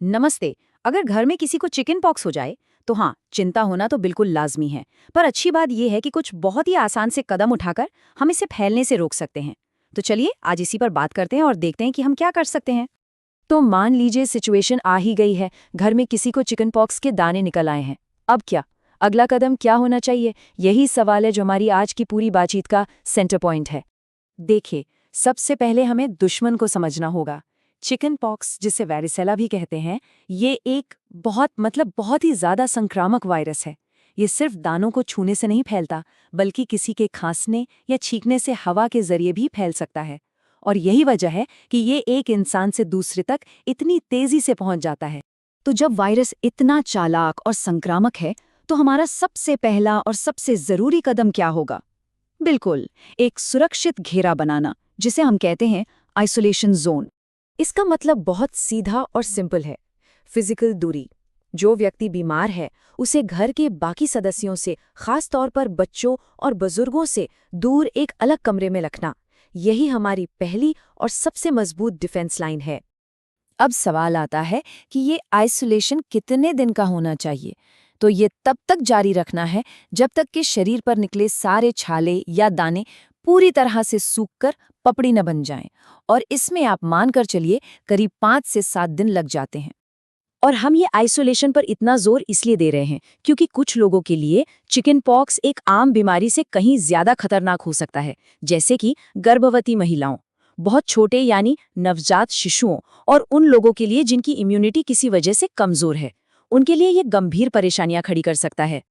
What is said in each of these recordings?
नमस्ते। अगर घर में किसी को चिकन पॉक्स हो जाए तो हाँ, चिंता होना तो बिल्कुल लाजमी है। पर अच्छी बात यह है कि कुछ बहुत ही आसान से कदम उठाकर हम इसे फैलने से रोक सकते हैं। तो चलिए आज इसी पर बात करते हैं और देखते हैं कि हम क्या कर सकते हैं। तो मान लीजिए सिचुएशन आ ही गई है, घर में किसी को चिकन पॉक्स के दाने निकल आए हैं। अब क्या? अगला कदम क्या होना चाहिए? यही सवाल है जो हमारी आज की पूरी बातचीत का सेंटर पॉइंट है। देखिए, सबसे पहले हमें दुश्मन को समझना होगा। चिकन पॉक्स, जिसे वैरिसेला भी कहते हैं, ये एक बहुत ही ज्यादा संक्रामक वायरस है। ये सिर्फ दानों को छूने से नहीं फैलता, बल्कि किसी के खांसने या छींकने से हवा के जरिए भी फैल सकता है। और यही वजह है कि ये एक इंसान से दूसरे तक इतनी तेजी से पहुंच जाता है। तो जब वायरस इतना चालाक और संक्रामक है, तो हमारा सबसे पहला और सबसे जरूरी कदम क्या होगा? बिल्कुल, एक सुरक्षित घेरा बनाना, जिसे हम कहते हैं आइसोलेशन जोन। इसका मतलब बहुत सीधा और सिंपल है। फिजिकल दूरी। जो व्यक्ति बीमार है, उसे घर के बाकी सदस्यों से, खास तौर पर बच्चों और बुजुर्गों से दूर एक अलग कमरे में रखना। यही हमारी पहली और सबसे मजबूत डिफेंस लाइन है। अब सवाल आता है कि ये आइसोलेशन कितने दिन का होना चाहिए? तो ये तब तक जारी रखना है जब तक कि शरीर पर निकले सारे छाले या दाने पूरी तरह से सूखकर पपड़ी न बन जाएं। और इसमें आप मानकर चलिए करीब 5 से 7 दिन लग जाते हैं। और हम ये आइसोलेशन पर इतना जोर इसलिए दे रहे हैं क्योंकि कुछ लोगों के लिए चिकन पॉक्स एक आम बीमारी से कहीं ज्यादा खतरनाक हो सकता है, जैसे कि गर्भवती महिलाओं, बहुत छोटे यानी नवजात शिशुओं, और उन लोगों के लिए जिनकी इम्यूनिटी किसी वजह से कमजोर है। उनके लिए ये गंभीर परेशानियां खड़ी कर सकता है।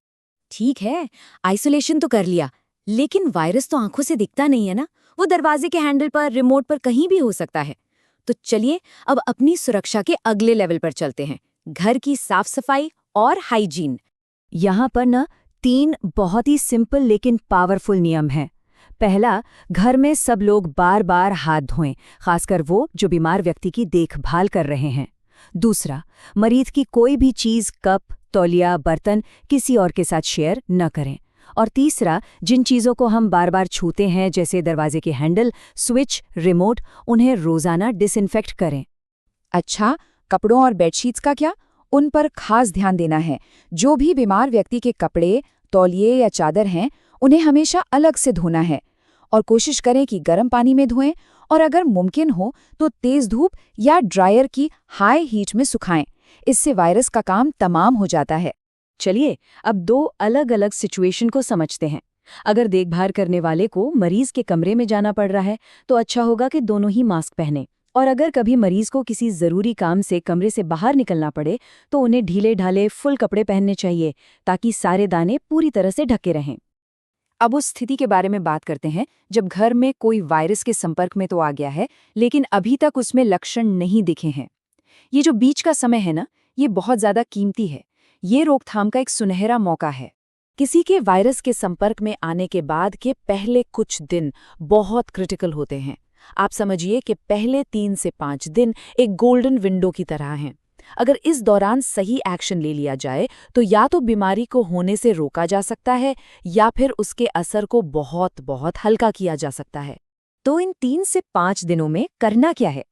ठीक है, आइसोलेशन तो कर लिया, लेकिन वायरस तो आंखों से दिखता नहीं है ना। वो दरवाजे के हैंडल पर, रिमोट पर कहीं भी हो सकता है। तो चलिए अब अपनी सुरक्षा के अगले लेवल पर चलते हैं, घर की साफ सफाई और हाइजीन। यहाँ पर न 3 बहुत ही सिंपल लेकिन पावरफुल नियम हैं। पहला, घर में सब लोग बार बार हाथ धोएं, खासकर वो जो बीमार व्यक्ति की देखभाल कर रहे हैं। दूसरा, मरीज की कोई भी चीज, कप, तौलिया, बर्तन किसी और के साथ शेयर न करें। और तीसरा, जिन चीज़ों को हम बार बार छूते हैं, जैसे दरवाजे के हैंडल, स्विच, रिमोट, उन्हें रोज़ाना डिसइंफेक्ट करें। अच्छा, कपड़ों और बेडशीट्स का क्या? उन पर खास ध्यान देना है। जो भी बीमार व्यक्ति के कपड़े, तौलिए या चादर हैं, उन्हें हमेशा अलग से धोना है। और कोशिश करें कि गर्म पानी में धोएं, और अगर मुमकिन हो तो तेज़ धूप या ड्रायर की हाई हीट में सुखाएं। इससे वायरस का काम तमाम हो जाता है। चलिए अब 2 अलग अलग सिचुएशन को समझते हैं। अगर देखभाल करने वाले को मरीज के कमरे में जाना पड़ रहा है, तो अच्छा होगा कि दोनों ही मास्क पहने। और अगर कभी मरीज को किसी जरूरी काम से कमरे से बाहर निकलना पड़े, तो उन्हें ढीले ढाले फुल कपड़े पहनने चाहिए, ताकि सारे दाने पूरी तरह से ढके रहें। अब उस स्थिति के बारे में बात करते हैं जब घर में कोई वायरस के संपर्क में तो आ गया है, लेकिन अभी तक उसमें लक्षण नहीं दिखे हैं। ये जो बीच का समय है ना, ये बहुत ज्यादा कीमती है। ये रोकथाम का एक सुनहरा मौका है। किसी के वायरस के संपर्क में आने के बाद के पहले कुछ दिन बहुत क्रिटिकल होते हैं। आप समझिए कि पहले 3 से 5 दिन एक गोल्डन विंडो की तरह हैं। अगर इस दौरान सही एक्शन ले लिया जाए, तो या तो बीमारी को होने से रोका जा सकता है, या फिर उसके असर को बहुत बहुत हल्का किया जा सकता है। तो इन 3 से 5 दिनों में करना क्या है?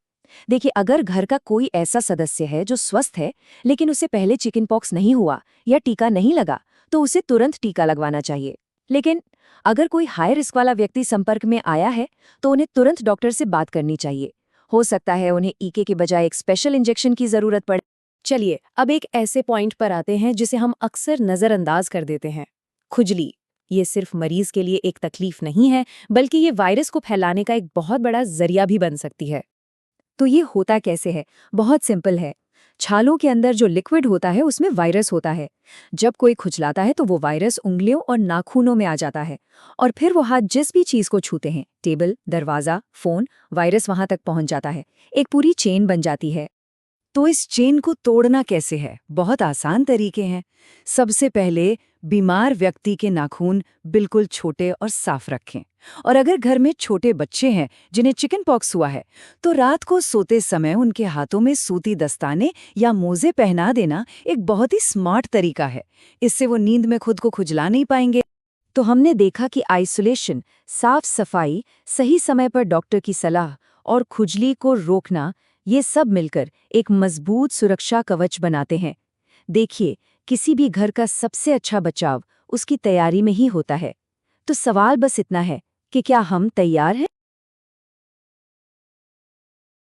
देखिए, अगर घर का कोई ऐसा सदस्य है जो स्वस्थ है, लेकिन उसे पहले चिकन पॉक्स नहीं हुआ या टीका नहीं लगा, तो उसे तुरंत टीका लगवाना चाहिए। लेकिन अगर कोई हाई रिस्क वाला व्यक्ति संपर्क में आया है, तो उन्हें तुरंत डॉक्टर से बात करनी चाहिए। हो सकता है उन्हें ईके के बजाय एक स्पेशल इंजेक्शन की जरूरत पड़े। चलिए अब एक ऐसे पॉइंट पर आते हैं जिसे हम अक्सर नजरअंदाज कर देते हैं, खुजली। ये सिर्फ मरीज के लिए एक तकलीफ नहीं है, बल्कि ये वायरस को फैलाने का एक बहुत बड़ा जरिया भी बन सकती है। तो ये होता कैसे है? बहुत सिंपल है। छालों के अंदर जो लिक्विड होता है, उसमें वायरस होता है। जब कोई खुजलाता है, तो वो वायरस उंगलियों और नाखूनों में आ जाता है, और फिर वो हाथ जिस भी चीज को छूते हैं, टेबल, दरवाजा, फोन, वायरस वहां तक पहुंच जाता है। एक पूरी चेन बन जाती है। तो इस चेन को तोड़ना कैसे है? बहुत आसान तरीके हैं। सबसे पहले बीमार व्यक्ति के नाखून बिल्कुल छोटे और साफ रखें। और अगर घर में छोटे बच्चे हैं जिन्हें चिकन पॉक्स हुआ है, तो रात को सोते समय उनके हाथों में सूती दस्ताने या मोजे पहना देना एक बहुत ही स्मार्ट तरीका है। इससे वो नींद में खुद को खुजला नहीं पाएंगे। तो हमने देखा कि आइसोलेशन, साफ सफाई, सही समय पर डॉक्टर की सलाह और खुजली को रोकना, ये सब मिलकर एक मजबूत सुरक्षा कवच बनाते हैं। देखिए, किसी भी घर का सबसे अच्छा बचाव उसकी तैयारी में ही होता है। तो सवाल बस इतना है कि क्या हम तैयार हैं?